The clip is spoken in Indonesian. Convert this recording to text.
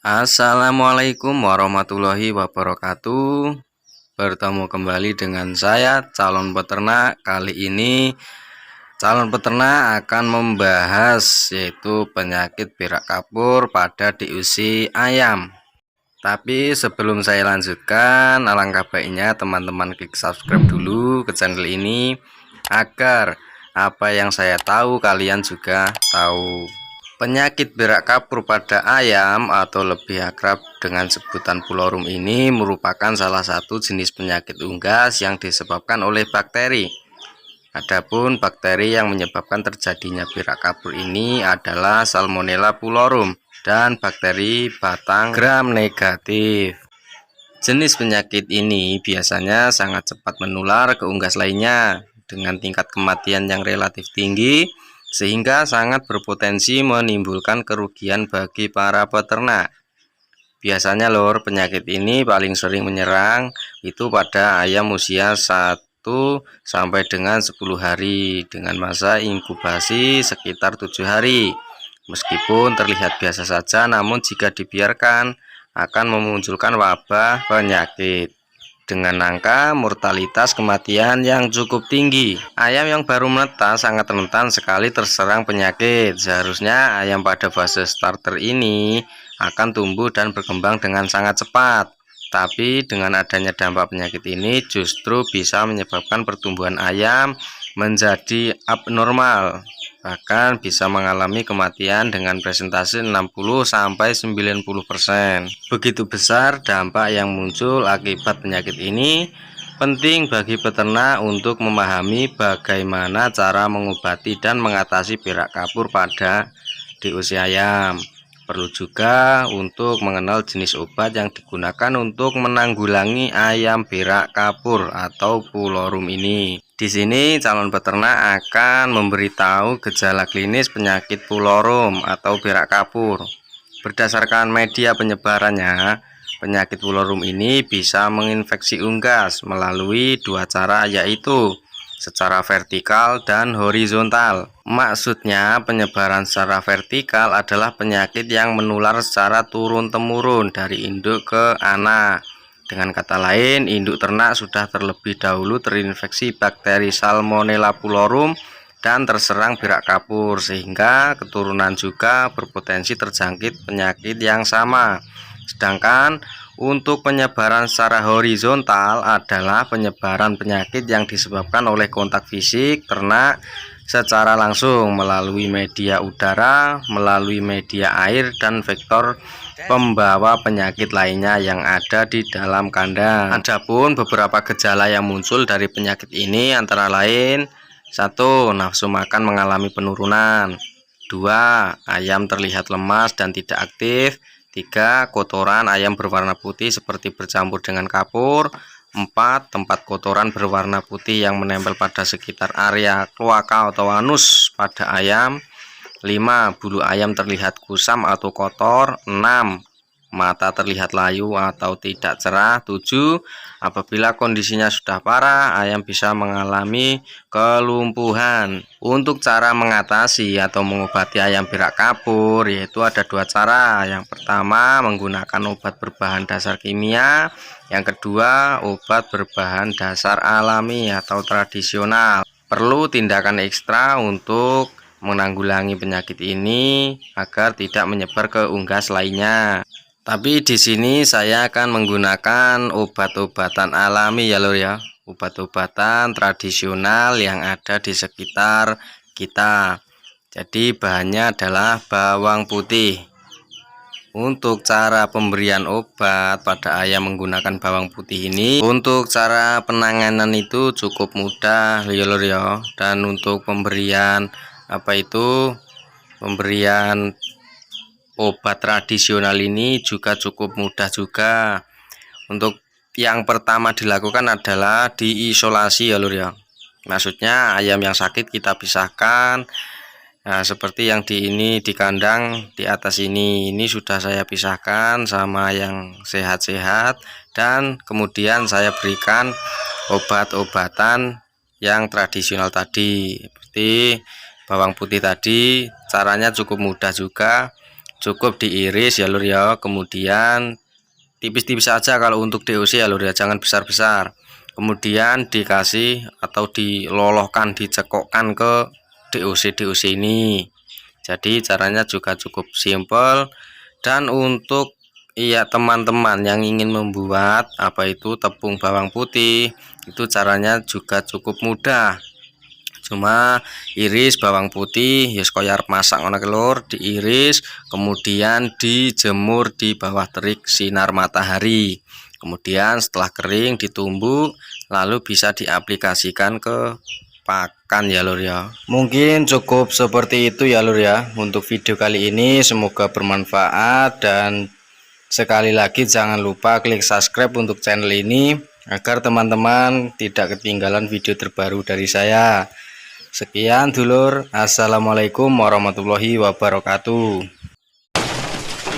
Assalamualaikum warahmatullahi wabarakatuh. Bertemu kembali dengan saya calon peternak. Kali ini calon peternak akan membahas yaitu penyakit berak kapur pada diusi ayam. Tapi sebelum saya lanjutkan, alangkah baiknya teman-teman klik subscribe dulu ke channel ini agar apa yang saya tahu kalian juga tahu. Penyakit berak kapur pada ayam atau lebih akrab dengan sebutan pulorum ini merupakan salah satu jenis penyakit unggas yang disebabkan oleh bakteri. Adapun bakteri yang menyebabkan terjadinya berak kapur ini adalah Salmonella pulorum dan bakteri batang gram negatif. Jenis penyakit ini biasanya sangat cepat menular ke unggas lainnya dengan tingkat kematian yang relatif tinggi, sehingga sangat berpotensi menimbulkan kerugian bagi para peternak. Biasanya penyakit ini paling sering menyerang itu pada ayam usia 1 sampai dengan 10 hari dengan masa inkubasi sekitar 7 hari. Meskipun terlihat biasa saja, namun jika dibiarkan akan memunculkan wabah penyakit dengan angka mortalitas kematian yang cukup tinggi. Ayam yang baru menetas sangat rentan sekali terserang penyakit. Seharusnya ayam pada fase starter ini akan tumbuh dan berkembang dengan sangat cepat. Tapi dengan adanya dampak penyakit ini justru bisa menyebabkan pertumbuhan ayam menjadi abnormal. Bahkan bisa mengalami kematian dengan presentase 60-90%. Begitu besar dampak yang muncul akibat penyakit ini. Penting bagi peternak untuk memahami bagaimana cara mengobati dan mengatasi berak kapur pada di usia ayam. Perlu juga untuk mengenal jenis obat yang digunakan untuk menanggulangi ayam berak kapur atau pulorum ini. Di sini calon peternak akan memberitahu gejala klinis penyakit pulorum atau berak kapur. Berdasarkan media penyebarannya, penyakit pulorum ini bisa menginfeksi unggas melalui dua cara, yaitu secara vertikal dan horizontal. Maksudnya penyebaran secara vertikal adalah penyakit yang menular secara turun-temurun dari induk ke anak. Dengan kata lain, induk ternak sudah terlebih dahulu terinfeksi bakteri Salmonella pulorum dan terserang berak kapur, sehingga keturunan juga berpotensi terjangkit penyakit yang sama. Sedangkan untuk penyebaran secara horizontal adalah penyebaran penyakit yang disebabkan oleh kontak fisik ternak secara langsung melalui media udara, melalui media air, dan vektor pembawa penyakit lainnya yang ada di dalam kandang. Adapun beberapa gejala yang muncul dari penyakit ini antara lain: 1. Nafsu makan mengalami penurunan. 2. Ayam terlihat lemas dan tidak aktif. 3. Kotoran ayam berwarna putih seperti bercampur dengan kapur. 4. Tempat kotoran berwarna putih yang menempel pada sekitar area kloaka atau anus pada ayam. 5. Bulu ayam terlihat kusam atau kotor. 6. Mata terlihat layu atau tidak cerah. 7. Apabila kondisinya sudah parah, ayam bisa mengalami kelumpuhan. Untuk cara mengatasi atau mengobati ayam berak kapur yaitu ada dua cara. Yang pertama menggunakan obat berbahan dasar kimia, yang kedua obat berbahan dasar alami atau tradisional. Perlu tindakan ekstra untuk menanggulangi penyakit ini agar tidak menyebar ke unggas lainnya. Tapi di sini saya akan menggunakan obat-obatan alami ya, obat-obatan tradisional yang ada di sekitar kita. Jadi bahannya adalah bawang putih. Untuk cara pemberian obat pada ayam menggunakan bawang putih ini, untuk cara penanganan itu cukup mudah ya. Dan untuk pemberian pemberian obat tradisional ini juga cukup mudah juga. Untuk yang pertama dilakukan adalah diisolasi ya. Maksudnya ayam yang sakit kita pisahkan. Nah, seperti yang di kandang di atas ini sudah saya pisahkan sama yang sehat-sehat, dan kemudian saya berikan obat-obatan yang tradisional tadi. Seperti bawang putih tadi, caranya cukup mudah juga. cukup diiris ya lur ya, kemudian tipis-tipis saja kalau untuk DOC ya lur ya, jangan besar-besar. Kemudian dikasih atau dilolohkan, dicekokkan ke DOC ini. Jadi caranya juga cukup simpel. Dan untuk teman-teman yang ingin membuat itu tepung bawang putih, itu caranya juga cukup mudah. Cuma iris bawang putih ya kaya arep masak ngono lur, diiris kemudian dijemur di bawah terik sinar matahari. Kemudian setelah kering ditumbuk, lalu bisa diaplikasikan ke pakan ya lur ya. Mungkin cukup seperti itu ya lur ya untuk video kali ini, semoga bermanfaat. Dan sekali lagi jangan lupa klik subscribe untuk channel ini agar teman-teman tidak ketinggalan video terbaru dari saya. Sekian dulur, assalamualaikum warahmatullahi wabarakatuh.